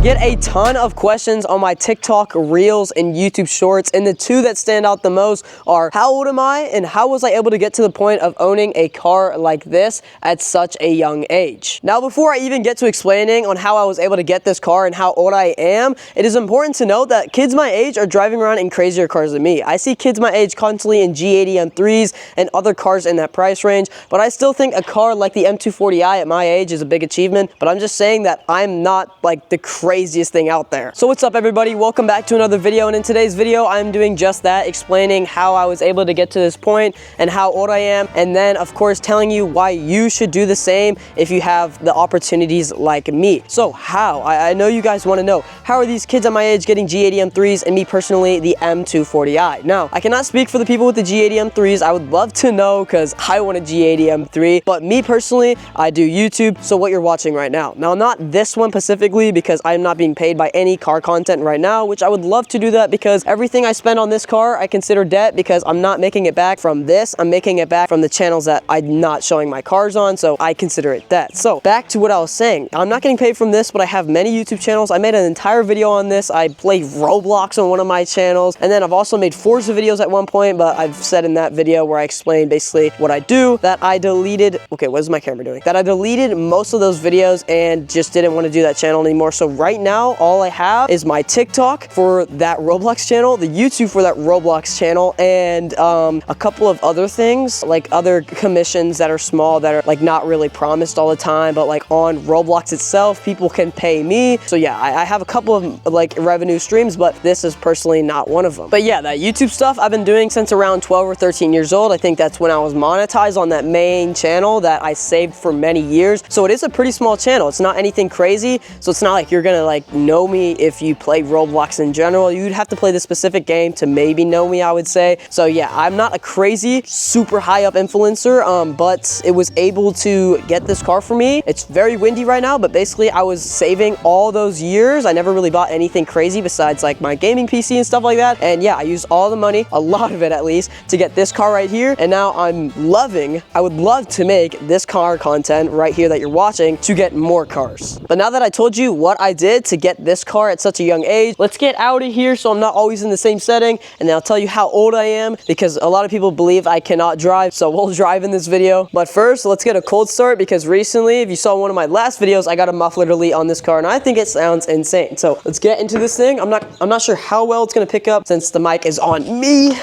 get a ton of questions on my TikTok Reels and YouTube Shorts, and the two that stand out the most are how old am I and how was I able to get to the point of owning a car like this at such a young age. Now, before I even get to explaining on how I was able to get this car and how old I am, it is important to note that kids my age are driving around in crazier cars than me. I see kids my age constantly in G80 M3s and other cars in that price range, but I still think a car like the M240i at my age is a big achievement, but I'm just saying that I'm not like the craziest thing out there. So what's up, everybody? Welcome back to another video, and in today's video I'm doing just that, explaining how I was able to get to this point and how old I am, and then of course telling you why you should do the same if you have the opportunities like me. So how? I know you guys want to know, how are these kids at my age getting G80 M3s and me personally the M240i? Now, I cannot speak for the people with the G80 M3s. I would love to know because I want a G80 M3, but me personally, I do YouTube, so what you're watching right now. Now, not this one specifically because I'm not being paid by any car content right now, which I would love to do that because everything I spend on this car I consider debt because I'm not making it back from this. I'm making it back from the channels that I'm not showing my cars on, so I consider it debt. So back to what I was saying, I'm not getting paid from this, but I have many YouTube channels. I made an entire video on this. I play Roblox on one of my channels, and then I've also made Forza videos at one point, but I've said in that video where I explained basically what I do that I deleted. Okay, what is my camera doing? That I deleted most of those videos and just didn't want to do that channel anymore. So right now all I have is my TikTok for that Roblox channel, the YouTube for that Roblox channel, and a couple of other things like other commissions that are small that are like not really promised all the time, but like on Roblox itself people can pay me. So yeah, I have a couple of like revenue streams, but this is personally not one of them. But yeah, that YouTube stuff I've been doing since around 12 or 13 years old. I think that's when I was monetized on that main channel that I saved for many years. So it is a pretty small channel. It's not anything crazy. So it's not like you're gonna like know me if you play Roblox in general. You'd have to play the specific game to maybe know me, I would say. So yeah, I'm not a crazy, super high up influencer, but it was able to get this car for me. It's very windy right now, but basically I was saving all those years. I never really bought anything crazy besides like my gaming PC and stuff like that. And yeah, I used all the money, a lot of it at least, to get this car right here. And now I'm loving, I would love to make this car content right here that you're watching to get more cars. But now that I told you what I did to get this car at such a young age, let's get out of here so I'm not always in the same setting, and then I'll tell you how old I am because a lot of people believe I cannot drive, so we'll drive in this video. But first, let's get a cold start because recently, if you saw one of my last videos, I got a muffler delete on this car and I think it sounds insane. So let's get into this thing. I'm not sure how well it's gonna pick up since the mic is on me.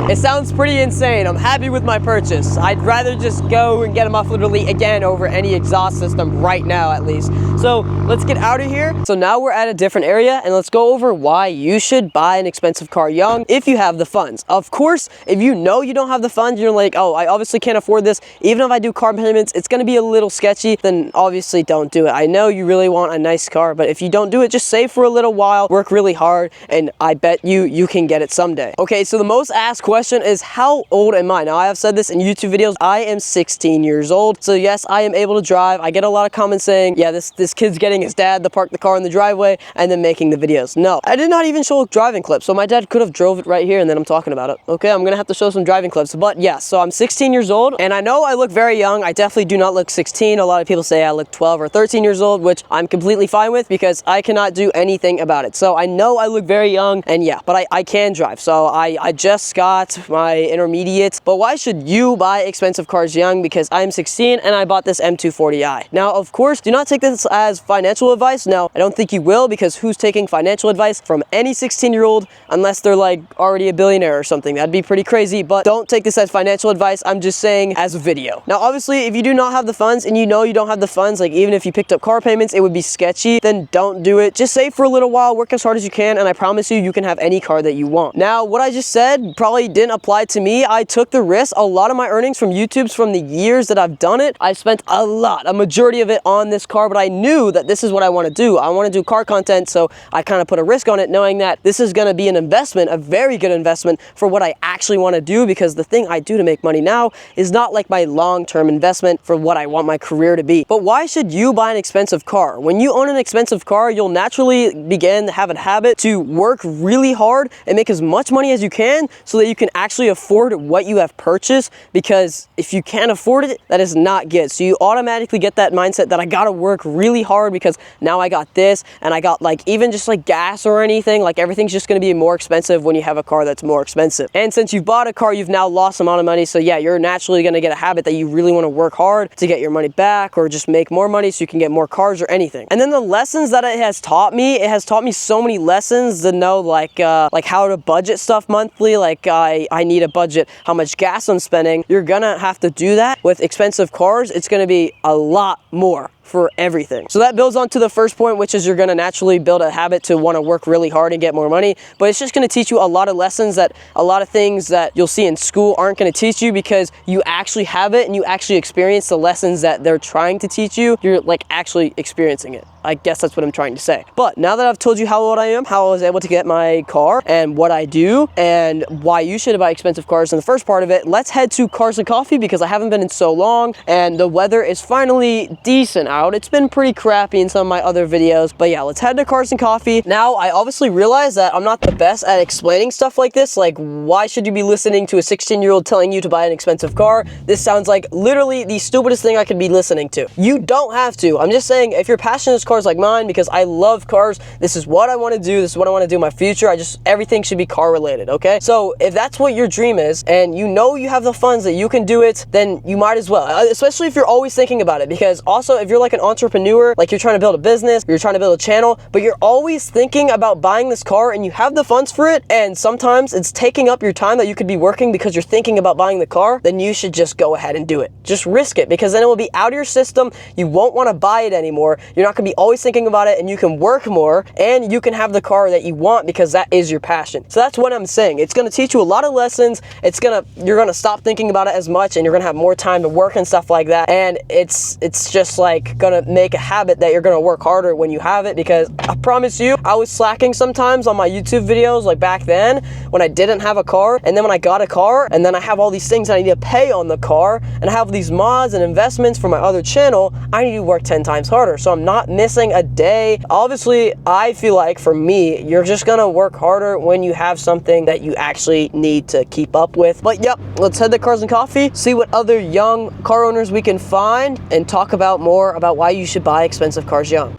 It sounds pretty insane. I'm happy with my purchase. I'd rather just go and get a muffler delete again over any exhaust system right now, at least. So let's get out of here. So now we're at a different area and let's go over why you should buy an expensive car young if you have the funds. Of course, if you know you don't have the funds, you're like, oh, I obviously can't afford this. Even if I do car payments, it's gonna be a little sketchy, then obviously don't do it. I know you really want a nice car, but if you don't do it, just save for a little while, work really hard, and I bet you can get it someday. Okay, so the most asked question is how old am I? Now, I have said this in YouTube videos. I am 16 years old. So yes, I am able to drive. I get a lot of comments saying, yeah, this kid's getting his dad to park the car in the driveway and then making the videos. No, I did not even show a driving clip. So my dad could have drove it right here and then I'm talking about it. Okay, I'm gonna have to show some driving clips. But yeah, so I'm 16 years old and I know I look very young. I definitely do not look 16. A lot of people say I look 12 or 13 years old, which I'm completely fine with because I cannot do anything about it. So I know I look very young and yeah, but I can drive. So I just got my intermediate. But why should you buy expensive cars young? Because I'm 16 and I bought this M240i. Now, of course, do not take this as financial advice. No, I don't think you will, because who's taking financial advice from any 16-year-old unless they're like already a billionaire or something? That'd be pretty crazy, but don't take this as financial advice. I'm just saying as a video. Now, obviously, if you do not have the funds and you know you don't have the funds, like even if you picked up car payments, it would be sketchy, then don't do it. Just save for a little while, work as hard as you can, and I promise you, you can have any car that you want. Now, what I just said probably didn't apply to me. I took the risk. A lot of my earnings from YouTube's from the years that I've done it, I spent a majority of it on this car, but I knew that this is what I want to do. I want to do car content, so I kind of put a risk on it, knowing that this is going to be an investment, a very good investment for what I actually want to do, because the thing I do to make money now is not like my long-term investment for what I want my career to be. But why should you buy an expensive car? When you own an expensive car, you'll naturally begin to have a habit to work really hard and make as much money as you can so that you can actually afford what you have purchased, because if you can't afford it, that is not good. So you automatically get that mindset that I gotta work really hard because now I got this, and I got like even just like gas or anything, like everything's just gonna be more expensive when you have a car that's more expensive. And since you've bought a car, you've now lost a amount of money, so yeah, you're naturally gonna get a habit that you really wanna work hard to get your money back or just make more money so you can get more cars or anything. And then the lessons that it has taught me so many lessons to know, like how to budget stuff monthly. Like I need a budget how much gas I'm spending. You're gonna have to do that with expensive cars. It's gonna be a lot more for everything. So that builds on to the first point, which is you're gonna naturally build a habit to wanna work really hard and get more money, but it's just gonna teach you a lot of lessons that a lot of things that you'll see in school aren't gonna teach you, because you actually have it and you actually experience the lessons that they're trying to teach you. You're like actually experiencing it. I guess that's what I'm trying to say. But now that I've told you how old I am, how I was able to get my car, and what I do, and why you should buy expensive cars in the first part of it, let's head to Cars and Coffee, because I haven't been in so long, and the weather is finally decent out. It's been pretty crappy in some of my other videos, but yeah, let's head to Cars and Coffee. Now, I obviously realize that I'm not the best at explaining stuff like this. Like, why should you be listening to a 16-year-old telling you to buy an expensive car? This sounds like literally the stupidest thing I could be listening to. You don't have to. I'm just saying, if you're passionate about cars like mine, because I love cars, this is what I want to do, this is what I want to do in my future. Everything should be car related, okay? So if that's what your dream is, and you know you have the funds that you can do it, then you might as well, especially if you're always thinking about it. Because also, if you're like an entrepreneur, like you're trying to build a business, you're trying to build a channel, but you're always thinking about buying this car and you have the funds for it, and sometimes it's taking up your time that you could be working because you're thinking about buying the car, then you should just go ahead and do it. Just risk it, because then it will be out of your system. You won't want to buy it anymore. You're not going to be always thinking about it, and you can work more, and you can have the car that you want because that is your passion. So that's what I'm saying. It's going to teach you a lot of lessons. You're going to stop thinking about it as much, and you're going to have more time to work and stuff like that. And it's just like going to make a habit that you're going to work harder when you have it, because I promise you, I was slacking sometimes on my YouTube videos, like back then when I didn't have a car, and then when I got a car, and then I have all these things I need to pay on the car, and I have these mods and investments for my other channel, I need to work 10 times harder. So I'm not missing a day. Obviously, I feel like for me, you're just gonna work harder when you have something that you actually need to keep up with. But yep, let's head to Cars and Coffee, see what other young car owners we can find, and talk about more about why you should buy expensive cars young.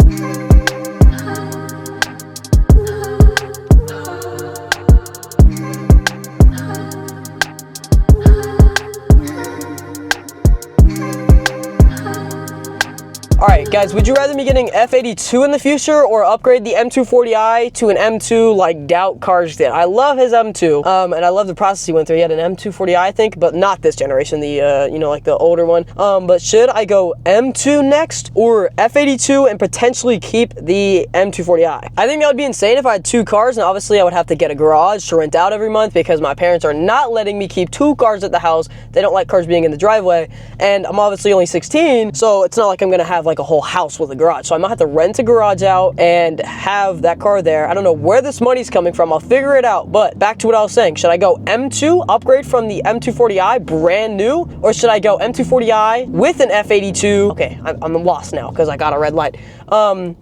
Alright guys, would you rather be getting F82 in the future or upgrade the M240i to an M2 like Doubt Cars did? I love his M2, and I love the process he went through. He had an M240i, I think, but not this generation, the, you know, like the older one. But should I go M2 next or F82 and potentially keep the M240i? I think that would be insane if I had two cars, and obviously I would have to get a garage to rent out every month because my parents are not letting me keep two cars at the house. They don't like cars being in the driveway, and I'm obviously only 16, so it's not like I'm gonna have like a whole house with a garage. So I might have to rent a garage out and have that car there. I don't know where this money's coming from. I'll figure it out. But back to what I was saying. Should I go M2, upgrade from the M240i, brand new? Or should I go M240i with an F82? Okay, I'm lost now because I got a red light.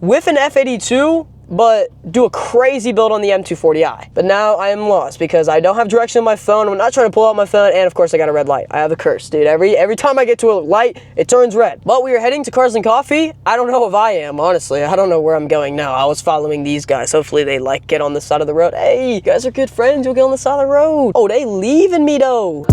With an F82, but do a crazy build on the M240i. But now I am lost because I don't have direction on my phone. I'm not trying to pull out my phone, and of course I got a red light. I have a curse, dude. Every time I get to a light, it turns red. But we are heading to Cars and Coffee. I don't know if I am, honestly. I don't know where I'm going now. I was following these guys. Hopefully they like get on the side of the road. Hey, you guys are good friends. You'll get on the side of the road. Oh, they leaving me though.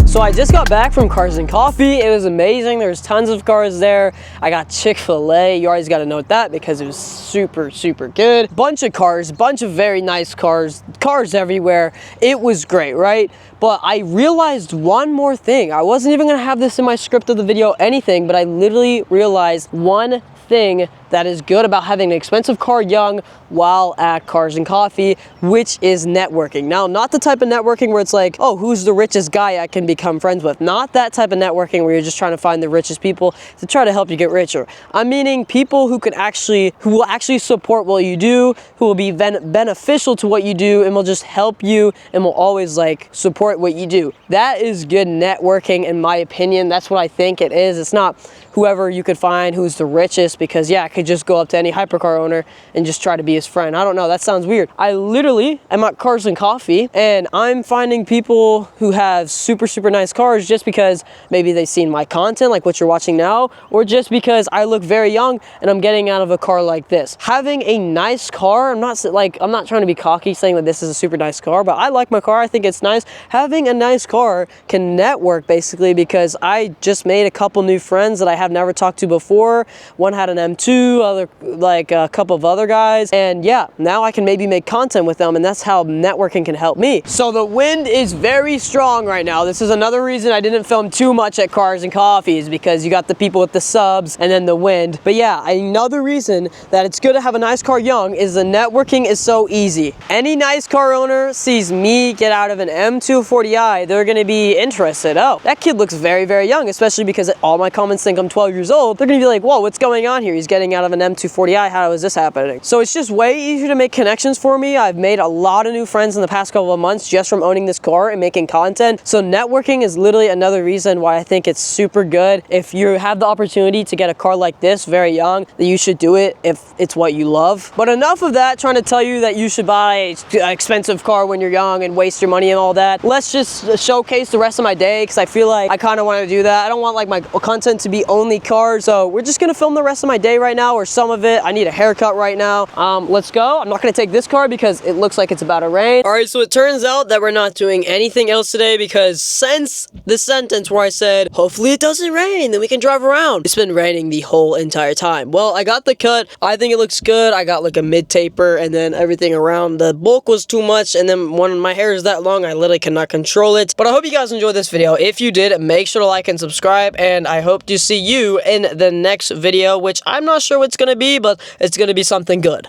So I just got back from Cars and Coffee. It was amazing. There's tons of cars there. I got Chick-fil-A. You always got to note that because it was super, super good. Bunch of cars, bunch of very nice cars everywhere. It was great, right? But I realized one more thing. I wasn't even gonna have this in my script of the video, anything, but I literally realized one thing that is good about having an expensive car young while at Cars and Coffee, which is networking. Now, not the type of networking where it's like, oh, who's the richest guy I can become friends with? Not that type of networking where you're just trying to find the richest people to try to help you get richer. I'm meaning people who will actually support what you do, who will be beneficial to what you do, and will just help you and will always like support what you do. That is good networking in my opinion. That's what I think it is. It's not whoever you could find who's the richest, because yeah, I could just go up to any hypercar owner and just try to be his friend. I don't know, that sounds weird. I literally am at Cars and Coffee and I'm finding people who have super, super nice cars just because maybe they've seen my content like what you're watching now, or just because I look very young and I'm getting out of a car like this. Having a nice car, I'm not trying to be cocky saying that this is a super nice car, but I like my car, I think it's nice. Having a nice car can network basically, because I just made a couple new friends that I have never talked to before. One had an M2, like a couple of other guys, and yeah, now I can maybe make content with them, and that's how networking can help me. So the wind is very strong right now. This is another reason I didn't film too much at Cars and Coffee, is because you got the people with the subs and then the wind. But yeah, another reason that it's good to have a nice car young is the networking is so easy. Any nice car owner sees me get out of an M240i, they're gonna be interested. Oh, that kid looks very, very young, especially because all my comments think I'm 12 years old. They're gonna be like, whoa, what's going on here? He's getting out of an M240i, how is this happening? So it's just way easier to make connections for me. I've made a lot of new friends in the past couple of months just from owning this car and making content. So networking is literally another reason why I think it's super good. If you have the opportunity to get a car like this very young, then you should do it if it's what you love. But enough of that, trying to tell you that you should buy an expensive car when you're young and waste your money and all that. Let's just showcase the rest of my day, because I feel like I kind of want to do that. I don't want like my content to be only cars, so we're just gonna film the rest of my day right now, or some of it. I need a haircut right now. Let's go. I'm not gonna take this car because it looks like it's about to rain. All right, so it turns out that we're not doing anything else today, because since the sentence where I said, hopefully it doesn't rain, then we can drive around, it's been raining the whole entire time. Well, I got the cut. I think it looks good. I got like a mid taper, and then everything around the bulk was too much, and then when my hair is that long, I literally cannot control it. But I hope you guys enjoyed this video. If you did, make sure to like and subscribe, and I hope to see you in the next video, which I'm not sure what it's gonna be, but it's gonna be something good.